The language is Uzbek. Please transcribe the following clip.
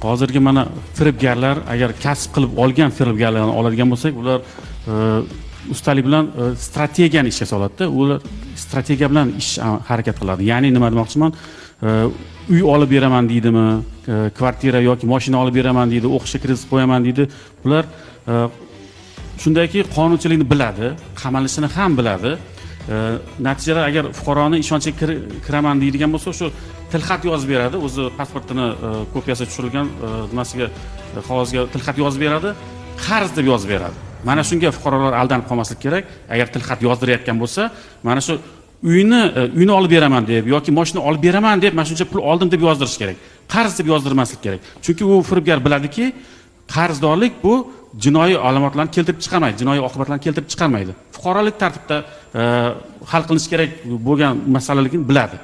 hozirgi mana firibgarlar agar kasb qilib olgan firibgarlarni oladigan bo'lsak, ular ustalik bilan strategiyani ishga soladida, ular strategiya bilan ish harakat qiladi. Ya'ni nima demoqchiman? Uy olib beraman deydimi, kvartira yoki mashina olib beraman deydi, o'qishga kiritib qo'yaman deydi. Bular shundayki qonunchilikni biladi, qamalishini ham biladi. Natijada agar fuqaroni ishonchiga kiraman deydigan bo'lsa, shu tilxat yozib beradi, o'zi pasportini kopiyasi tushirilgan nimasiga, qog'ozga tilxat yozib beradi, qarz deb yozib beradi. Mana shunga fuqarolar aldanib qolmaslik kerak. Agar tilxat yozdirayotgan bo'lsa, mana shu uyni olib beraman deb yoki mashina olib beraman deb mana shuncha pul oldim deb yozdirish kerak. Qarz deb yozdirmaslik kerak. Chunki u firibgar biladiki, qarzdorlik bu jinoiy alomatlarni keltirib chiqarmaydi, jinoiy oqibatlarni keltirib chiqarmaydi. Fuqarolik tartibda hal qilinish kerak bo'lgan masalalikni biladi.